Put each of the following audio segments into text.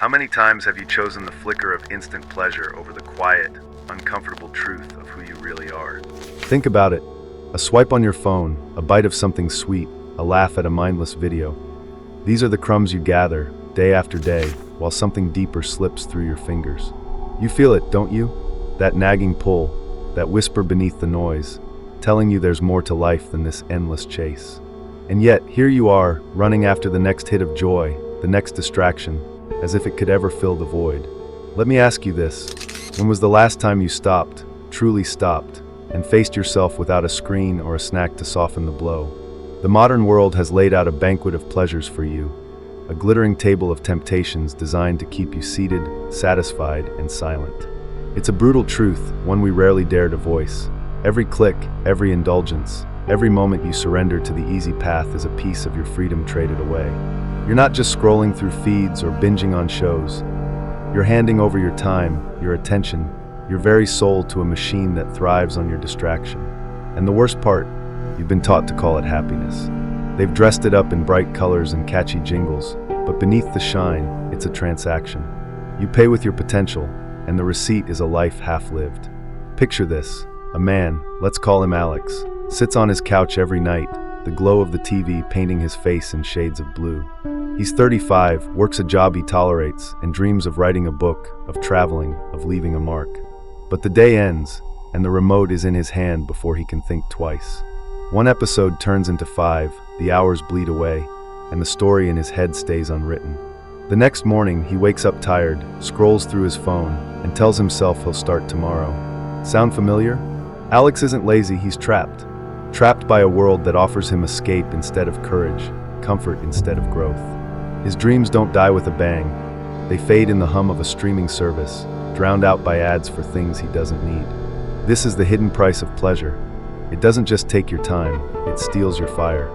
How many times have you chosen the flicker of instant pleasure over the quiet, uncomfortable truth of who you really are? Think about it. A swipe on your phone, a bite of something sweet, a laugh at a mindless video. These are the crumbs you gather, day after day, while something deeper slips through your fingers. You feel it, don't you? That nagging pull, that whisper beneath the noise, telling you there's more to life than this endless chase. And yet, here you are, running after the next hit of joy, the next distraction, as if it could ever fill the void. Let me ask you this. When was the last time you stopped, truly stopped, and faced yourself without a screen or a snack to soften the blow? The modern world has laid out a banquet of pleasures for you, a glittering table of temptations designed to keep you seated, satisfied, and silent. It's a brutal truth, one we rarely dare to voice. Every click, every indulgence, every moment you surrender to the easy path is a piece of your freedom traded away. You're not just scrolling through feeds or binging on shows. You're handing over your time, your attention, your very soul to a machine that thrives on your distraction. And the worst part, you've been taught to call it happiness. They've dressed it up in bright colors and catchy jingles, but beneath the shine, it's a transaction. You pay with your potential, and the receipt is a life half-lived. Picture this. A man, let's call him Alex, sits on his couch every night, the glow of the TV painting his face in shades of blue. He's 35, works a job he tolerates, and dreams of writing a book, of traveling, of leaving a mark. But the day ends, and the remote is in his hand before he can think twice. One episode turns into 5, the hours bleed away, and the story in his head stays unwritten. The next morning, he wakes up tired, scrolls through his phone, and tells himself he'll start tomorrow. Sound familiar? Alex isn't lazy, he's trapped. Trapped by a world that offers him escape instead of courage, comfort instead of growth. His dreams don't die with a bang. They fade in the hum of a streaming service, drowned out by ads for things he doesn't need. This is the hidden price of pleasure. It doesn't just take your time, it steals your fire.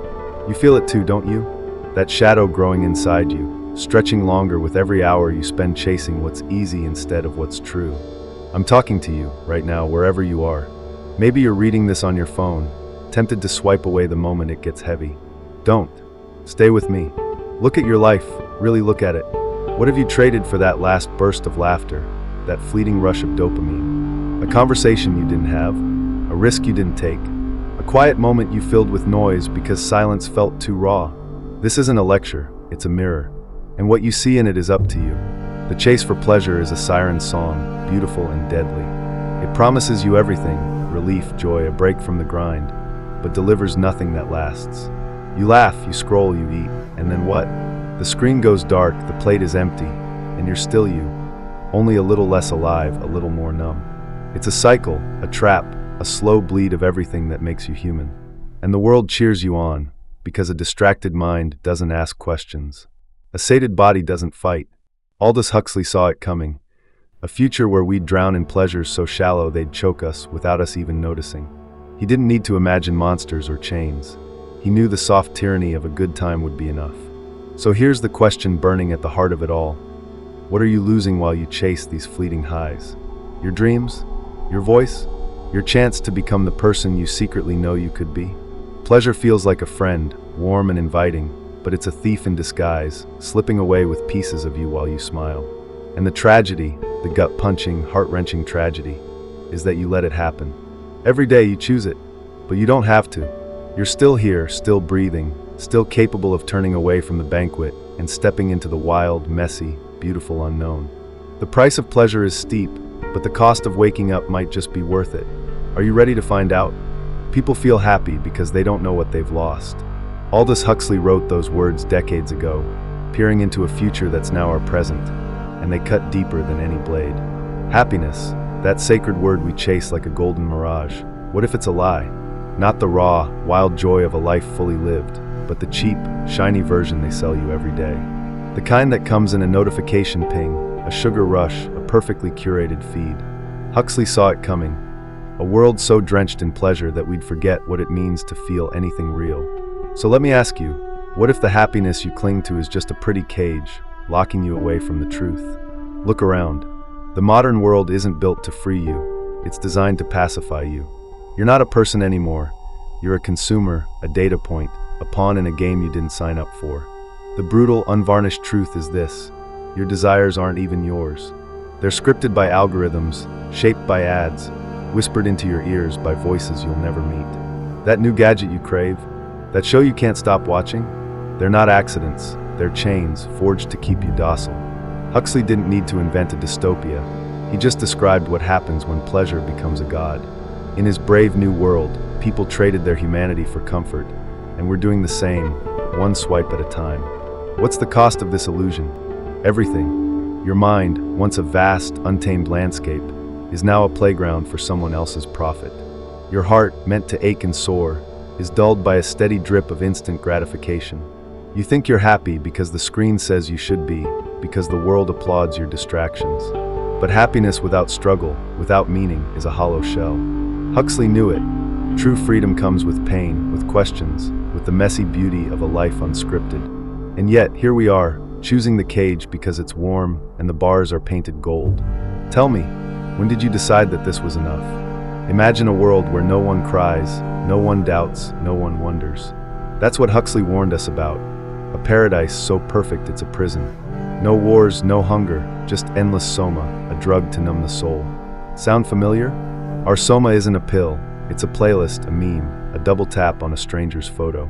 You feel it too, don't you? That shadow growing inside you, stretching longer with every hour you spend chasing what's easy instead of what's true. I'm talking to you, right now, wherever you are. Maybe you're reading this on your phone, tempted to swipe away the moment it gets heavy. Don't. Stay with me. Look at your life, really look at it. What have you traded for that last burst of laughter, that fleeting rush of dopamine? A conversation you didn't have, a risk you didn't take, a quiet moment you filled with noise because silence felt too raw. This isn't a lecture, it's a mirror, and what you see in it is up to you. The chase for pleasure is a siren song, beautiful and deadly. It promises you everything, relief, joy, a break from the grind, but delivers nothing that lasts. You laugh, you scroll, you eat, and then what? The screen goes dark, the plate is empty, and you're still you, only a little less alive, a little more numb. It's a cycle, a trap, a slow bleed of everything that makes you human. And the world cheers you on, because a distracted mind doesn't ask questions. A sated body doesn't fight. Aldous Huxley saw it coming. A future where we'd drown in pleasures so shallow they'd choke us without us even noticing. He didn't need to imagine monsters or chains. He knew the soft tyranny of a good time would be enough. So here's the question burning at the heart of it all. What are you losing while you chase these fleeting highs? Your dreams? Your voice? Your chance to become the person you secretly know you could be? Pleasure feels like a friend, warm and inviting, but it's a thief in disguise, slipping away with pieces of you while you smile. And the tragedy, the gut-punching, heart-wrenching tragedy, is that you let it happen. Every day you choose it, but you don't have to. You're still here, still breathing, still capable of turning away from the banquet and stepping into the wild, messy, beautiful unknown. The price of pleasure is steep, but the cost of waking up might just be worth it. Are you ready to find out? People feel happy because they don't know what they've lost. Aldous Huxley wrote those words decades ago, peering into a future that's now our present, and they cut deeper than any blade. Happiness, that sacred word we chase like a golden mirage. What if it's a lie? Not the raw, wild joy of a life fully lived, but the cheap, shiny version they sell you every day. The kind that comes in a notification ping, a sugar rush, a perfectly curated feed. Huxley saw it coming. A world so drenched in pleasure that we'd forget what it means to feel anything real. So let me ask you, what if the happiness you cling to is just a pretty cage, locking you away from the truth? Look around. The modern world isn't built to free you. It's designed to pacify you. You're not a person anymore. You're a consumer, a data point, a pawn in a game you didn't sign up for. The brutal, unvarnished truth is this. your desires aren't even yours. They're scripted by algorithms, shaped by ads, whispered into your ears by voices you'll never meet. That new gadget you crave, that show you can't stop watching, they're not accidents, they're chains forged to keep you docile. Huxley didn't need to invent a dystopia. He just described what happens when pleasure becomes a god. In his Brave New World, people traded their humanity for comfort, and we're doing the same, one swipe at a time. What's the cost of this illusion? Everything. Your mind, once a vast, untamed landscape, is now a playground for someone else's profit. Your heart, meant to ache and soar, is dulled by a steady drip of instant gratification. You think you're happy because the screen says you should be, because the world applauds your distractions. But happiness without struggle, without meaning, is a hollow shell. Huxley knew it. True freedom comes with pain, with questions, with the messy beauty of a life unscripted. And yet, here we are, choosing the cage because it's warm and the bars are painted gold. Tell me, when did you decide that this was enough? Imagine a world where no one cries, no one doubts, no one wonders. That's what Huxley warned us about. A paradise so perfect it's a prison. No wars, no hunger, just endless soma, a drug to numb the soul. Sound familiar? Our soma isn't a pill, it's a playlist, a meme, a double tap on a stranger's photo.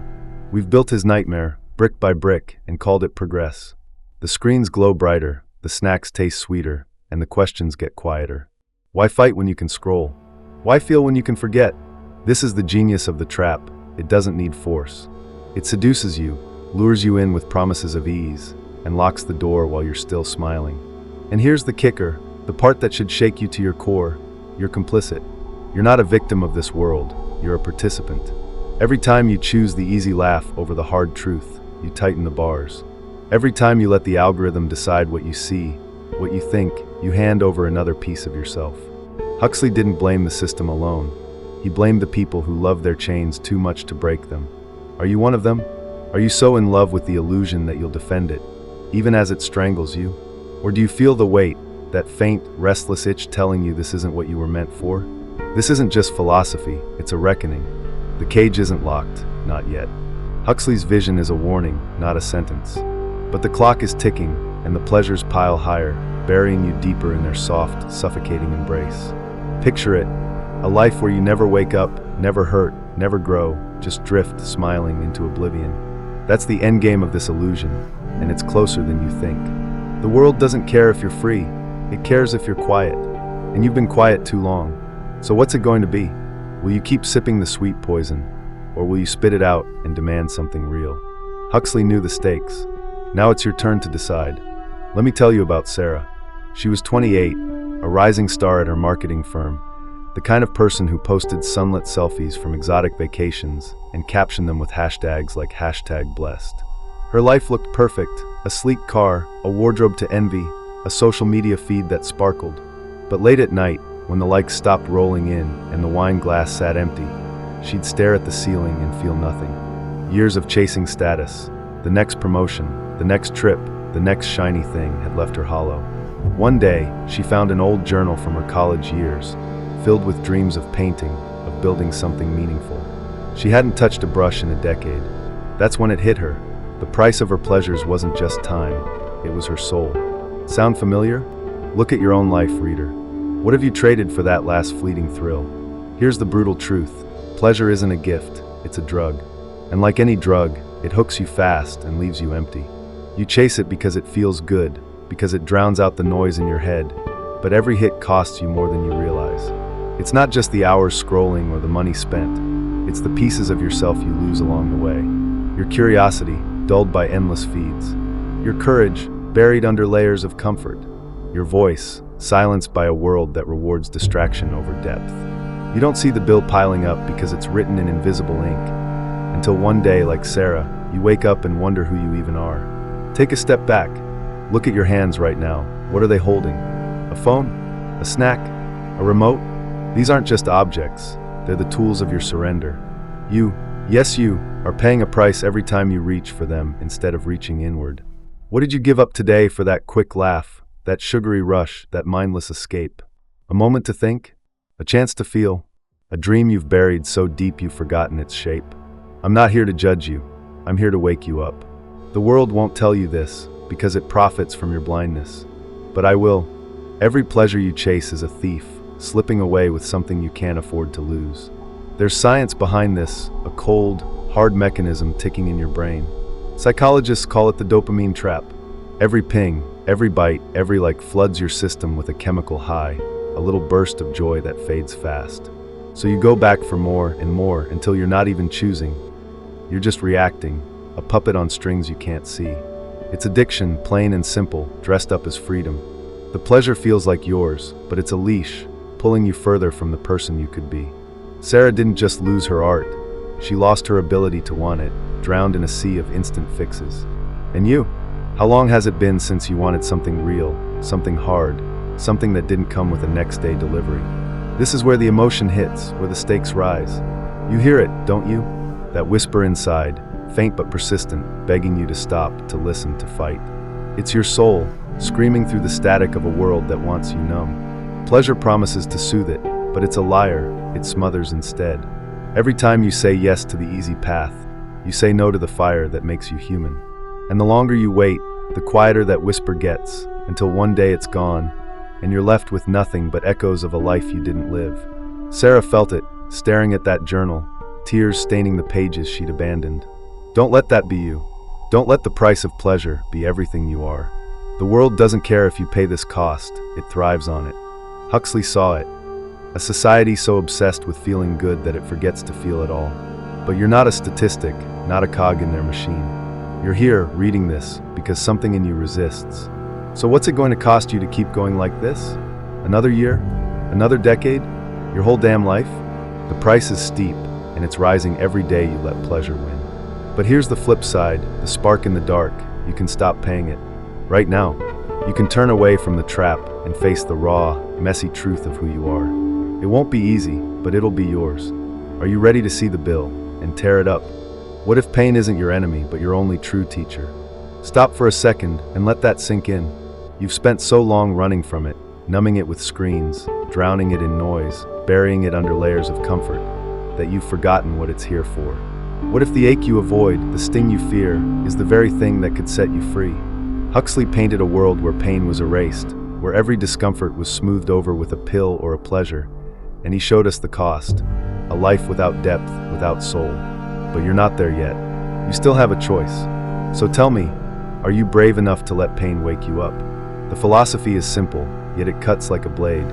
We've built his nightmare, brick by brick, and called it progress. The screens glow brighter, the snacks taste sweeter, and the questions get quieter. Why fight when you can scroll? Why feel when you can forget? This is the genius of the trap. It doesn't need force. It seduces you, lures you in with promises of ease, and locks the door while you're still smiling. And here's the kicker, the part that should shake you to your core. You're complicit. You're not a victim of this world, you're a participant. Every time you choose the easy laugh over the hard truth, you tighten the bars. Every time you let the algorithm decide what you see, what you think, you hand over another piece of yourself. Huxley didn't blame the system alone. He blamed the people who love their chains too much to break them. Are you one of them? Are you so in love with the illusion that you'll defend it, even as it strangles you? Or do you feel the weight, that faint, restless itch telling you this isn't what you were meant for? This isn't just philosophy, it's a reckoning. The cage isn't locked, not yet. Huxley's vision is a warning, not a sentence. But the clock is ticking, and the pleasures pile higher, burying you deeper in their soft, suffocating embrace. Picture it, a life where you never wake up, never hurt, never grow, just drift, smiling into oblivion. That's the end game of this illusion, and it's closer than you think. The world doesn't care if you're free, it cares if you're quiet. And you've been quiet too long. So what's it going to be? Will you keep sipping the sweet poison, or will you spit it out and demand something real? Huxley knew the stakes. Now it's your turn to decide. Let me tell you about Sarah. She was 28, a rising star at her marketing firm, the kind of person who posted sunlit selfies from exotic vacations and captioned them with hashtags like #blessed. Her life looked perfect, a sleek car, a wardrobe to envy, a social media feed that sparkled. But late at night, when the likes stopped rolling in and the wine glass sat empty, she'd stare at the ceiling and feel nothing. Years of chasing status, the next promotion, the next trip, the next shiny thing had left her hollow. One day, she found an old journal from her college years, filled with dreams of painting, of building something meaningful. She hadn't touched a brush in a decade. That's when it hit her. The price of her pleasures wasn't just time, it was her soul. Sound familiar? Look at your own life, reader. What have you traded for that last fleeting thrill? Here's the brutal truth. Pleasure isn't a gift, it's a drug. And like any drug, it hooks you fast and leaves you empty. You chase it because it feels good, because it drowns out the noise in your head, but every hit costs you more than you realize. It's not just the hours scrolling or the money spent, it's the pieces of yourself you lose along the way. Your curiosity, dulled by endless feeds. Your courage, buried under layers of comfort. Your voice, silenced by a world that rewards distraction over depth. You don't see the bill piling up because it's written in invisible ink, until one day, like Sarah, you wake up and wonder who you even are. Take a step back. Look at your hands right now. What are they holding? A phone? A snack? A remote? These aren't just objects. They're the tools of your surrender. You, yes you, are paying a price every time you reach for them instead of reaching inward. What did you give up today for that quick laugh, that sugary rush, that mindless escape? A moment to think? A chance to feel? A dream you've buried so deep you've forgotten its shape? I'm not here to judge you. I'm here to wake you up. The world won't tell you this, because it profits from your blindness. But I will. Every pleasure you chase is a thief, slipping away with something you can't afford to lose. There's science behind this, a cold, hard mechanism ticking in your brain. Psychologists call it the dopamine trap. Every ping, every bite, every like floods your system with a chemical high, a little burst of joy that fades fast. So you go back for more and more until you're not even choosing. You're just reacting, a puppet on strings you can't see. It's addiction, plain and simple, dressed up as freedom. The pleasure feels like yours, but it's a leash, pulling you further from the person you could be. Sarah didn't just lose her art. She lost her ability to want it, drowned in a sea of instant fixes. And you? How long has it been since you wanted something real, something hard, something that didn't come with a next-day delivery? This is where the emotion hits, where the stakes rise. You hear it, don't you? That whisper inside, faint but persistent, begging you to stop, to listen, to fight. It's your soul, screaming through the static of a world that wants you numb. Pleasure promises to soothe it, but it's a liar, it smothers instead. Every time you say yes to the easy path, you say no to the fire that makes you human. And the longer you wait, the quieter that whisper gets, until one day it's gone, and you're left with nothing but echoes of a life you didn't live. Sarah felt it, staring at that journal, tears staining the pages she'd abandoned. Don't let that be you. Don't let the price of pleasure be everything you are. The world doesn't care if you pay this cost, it thrives on it. Huxley saw it. A society so obsessed with feeling good that it forgets to feel at all. But you're not a statistic, not a cog in their machine. You're here, reading this, because something in you resists. So what's it going to cost you to keep going like this? Another year? Another decade? Your whole damn life? The price is steep, and it's rising every day you let pleasure win. But here's the flip side, the spark in the dark. You can stop paying it. Right now. You can turn away from the trap and face the raw, messy truth of who you are. It won't be easy, but it'll be yours. Are you ready to see the bill and tear it up? What if pain isn't your enemy, but your only true teacher? Stop for a second and let that sink in. You've spent so long running from it, numbing it with screens, drowning it in noise, burying it under layers of comfort, that you've forgotten what it's here for. What if the ache you avoid, the sting you fear, is the very thing that could set you free? Huxley painted a world where pain was erased, where every discomfort was smoothed over with a pill or a pleasure, and he showed us the cost, a life without depth, without soul. But you're not there yet. You still have a choice. So tell me, are you brave enough to let pain wake you up? The philosophy is simple, yet it cuts like a blade.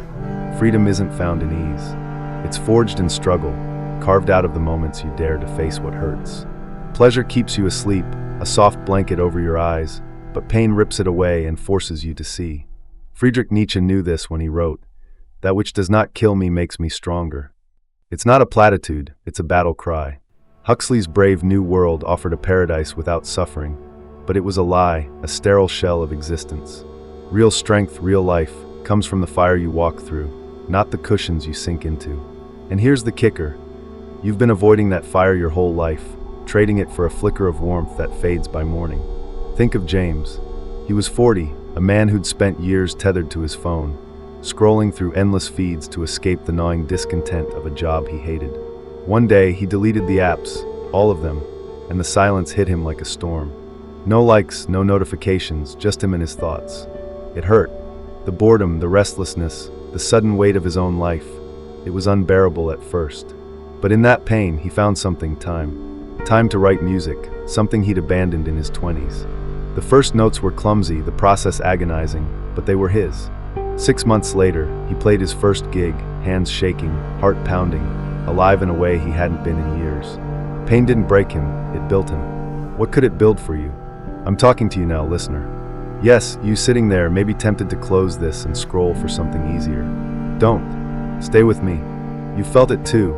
Freedom isn't found in ease. It's forged in struggle, carved out of the moments you dare to face what hurts. Pleasure keeps you asleep, a soft blanket over your eyes, but pain rips it away and forces you to see. Friedrich Nietzsche knew this when he wrote, "That which does not kill me makes me stronger." It's not a platitude, it's a battle cry. Huxley's brave new world offered a paradise without suffering, but it was a lie, a sterile shell of existence. Real strength, real life, comes from the fire you walk through, not the cushions you sink into. And here's the kicker. You've been avoiding that fire your whole life, trading it for a flicker of warmth that fades by morning. Think of James. He was 40, a man who'd spent years tethered to his phone, scrolling through endless feeds to escape the gnawing discontent of a job he hated. One day, he deleted the apps, all of them, and the silence hit him like a storm. No likes, no notifications, just him and his thoughts. It hurt. The boredom, the restlessness, the sudden weight of his own life. It was unbearable at first. But in that pain, he found something, time. Time to write music, something he'd abandoned in his 20s. The first notes were clumsy, the process agonizing, but they were his. 6 months later, he played his first gig, hands shaking, heart pounding, alive in a way he hadn't been in years. Pain didn't break him, it built him. What could it build for you? I'm talking to you now, listener. Yes, you sitting there, maybe tempted to close this and scroll for something easier. Don't. Stay with me. You felt it too.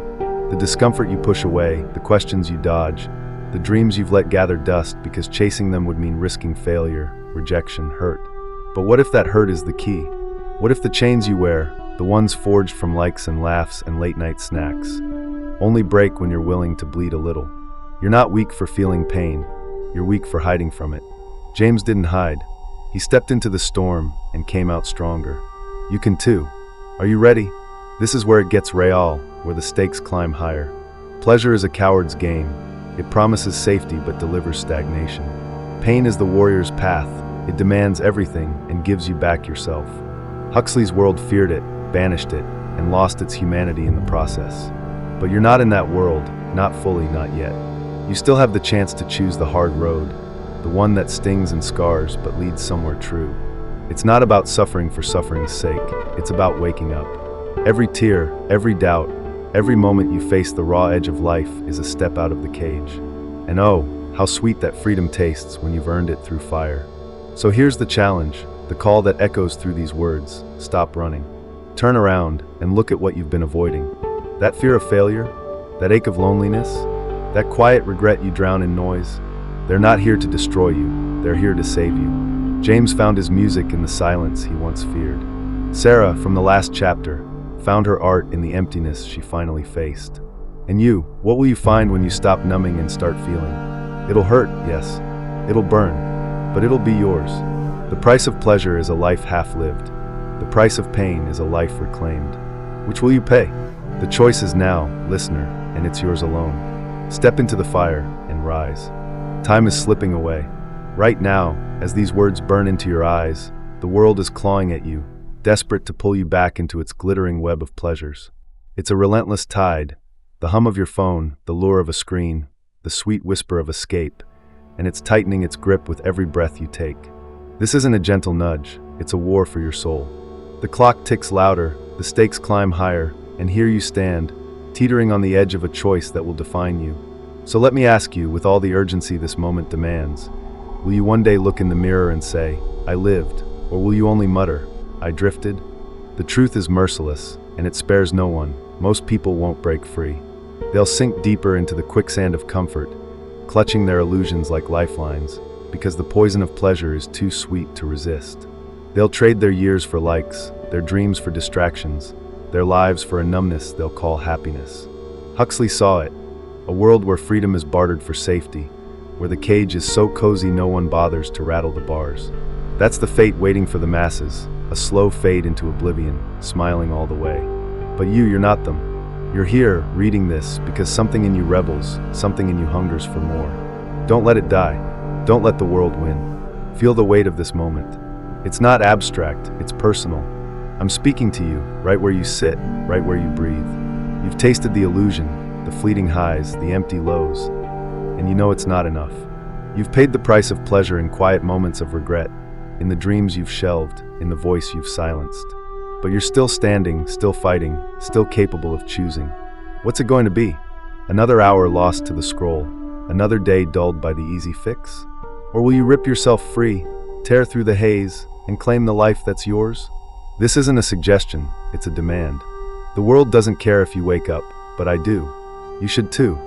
The discomfort you push away, the questions you dodge, the dreams you've let gather dust because chasing them would mean risking failure, rejection, hurt. But what if that hurt is the key? What if the chains you wear, the ones forged from likes and laughs and late-night snacks, only break when you're willing to bleed a little? You're not weak for feeling pain. You're weak for hiding from it. James didn't hide. He stepped into the storm and came out stronger. You can too. Are you ready? This is where it gets real, where the stakes climb higher. Pleasure is a coward's game. It promises safety but delivers stagnation. Pain is the warrior's path, It demands everything and gives you back yourself. Huxley's world feared it, banished it, and lost its humanity in the process. But you're not in that world, not fully, not yet. You still have the chance to choose the hard road, the one that stings and scars but leads somewhere true. It's not about suffering for suffering's sake, it's about waking up. Every tear, every doubt, every moment you face the raw edge of life is a step out of the cage. And oh, how sweet that freedom tastes when you've earned it through fire. So here's the challenge, the call that echoes through these words: stop running. Turn around and look at what you've been avoiding. That fear of failure, that ache of loneliness, that quiet regret you drown in noise, they're not here to destroy you, they're here to save you. James found his music in the silence he once feared. Sarah, from the last chapter, found her art in the emptiness she finally faced. And you, what will you find when you stop numbing and start feeling? It'll hurt, yes. It'll burn, but it'll be yours. The price of pleasure is a life half-lived. The price of pain is a life reclaimed. Which will you pay? The choice is now, listener, and it's yours alone. Step into the fire and rise. Time is slipping away. Right now, as these words burn into your eyes, the world is clawing at you, desperate to pull you back into its glittering web of pleasures. It's a relentless tide, the hum of your phone, the lure of a screen, the sweet whisper of escape, and it's tightening its grip with every breath you take. This isn't a gentle nudge, it's a war for your soul. The clock ticks louder, the stakes climb higher, and here you stand, teetering on the edge of a choice that will define you. So let me ask you, with all the urgency this moment demands, will you one day look in the mirror and say, I lived, or will you only mutter, I drifted? The truth is merciless, and it spares no one. Most people won't break free. They'll sink deeper into the quicksand of comfort, clutching their illusions like lifelines, because the poison of pleasure is too sweet to resist. They'll trade their years for likes, their dreams for distractions, their lives for a numbness they'll call happiness. Huxley saw it, a world where freedom is bartered for safety, where the cage is so cozy no one bothers to rattle the bars. That's the fate waiting for the masses, a slow fade into oblivion, smiling all the way. But you're not them. You're here, reading this, because something in you rebels, something in you hungers for more. Don't let it die. Don't let the world win. Feel the weight of this moment. It's not abstract, it's personal. I'm speaking to you, right where you sit, right where you breathe. You've tasted the illusion, the fleeting highs, the empty lows, and you know it's not enough. You've paid the price of pleasure in quiet moments of regret, in the dreams you've shelved, in the voice you've silenced. But you're still standing, still fighting, still capable of choosing. What's it going to be? Another hour lost to the scroll, another day dulled by the easy fix? Or will you rip yourself free, tear through the haze, and claim the life that's yours? This isn't a suggestion, it's a demand. The world doesn't care if you wake up, but I do. You should too.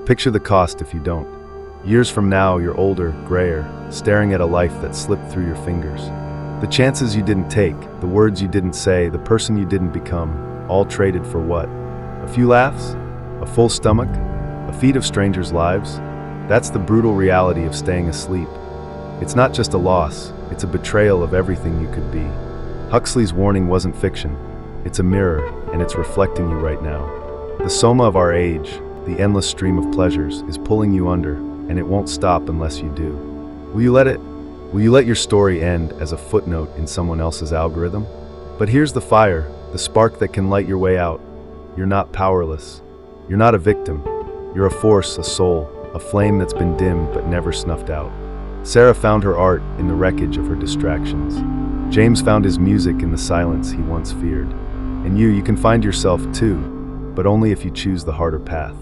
Picture the cost if you don't. Years from now, you're older, grayer, staring at a life that slipped through your fingers. The chances you didn't take, the words you didn't say, the person you didn't become, all traded for what? A few laughs? A full stomach? A feed of strangers' lives? That's the brutal reality of staying asleep. It's not just a loss, it's a betrayal of everything you could be. Huxley's warning wasn't fiction. It's a mirror, and it's reflecting you right now. The soma of our age, the endless stream of pleasures, is pulling you under, and it won't stop unless you do. Will you let it? Will you let your story end as a footnote in someone else's algorithm? But here's the fire, the spark that can light your way out. You're not powerless. You're not a victim. You're a force, a soul, a flame that's been dimmed but never snuffed out. Sarah found her art in the wreckage of her distractions. James found his music in the silence he once feared. And you can find yourself too, but only if you choose the harder path.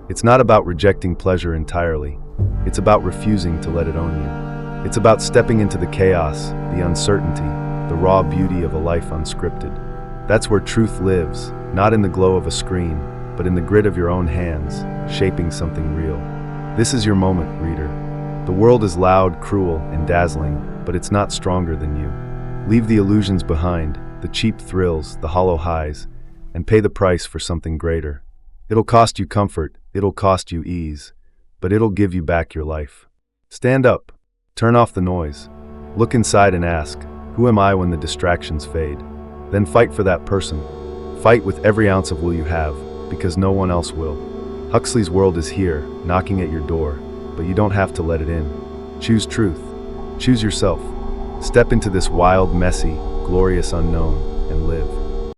It's not about rejecting pleasure entirely. It's about refusing to let it own you. It's about stepping into the chaos, the uncertainty, the raw beauty of a life unscripted. That's where truth lives, not in the glow of a screen, but in the grit of your own hands, shaping something real. This is your moment, reader. The world is loud, cruel, and dazzling, but it's not stronger than you. Leave the illusions behind, the cheap thrills, the hollow highs, and pay the price for something greater. It'll cost you comfort, it'll cost you ease, but it'll give you back your life. Stand up, turn off the noise, look inside and ask, who am I when the distractions fade? Then fight for that person. Fight with every ounce of will you have, because no one else will. Huxley's world is here, knocking at your door, but you don't have to let it in. Choose truth. Choose yourself. Step into this wild, messy, glorious unknown and live.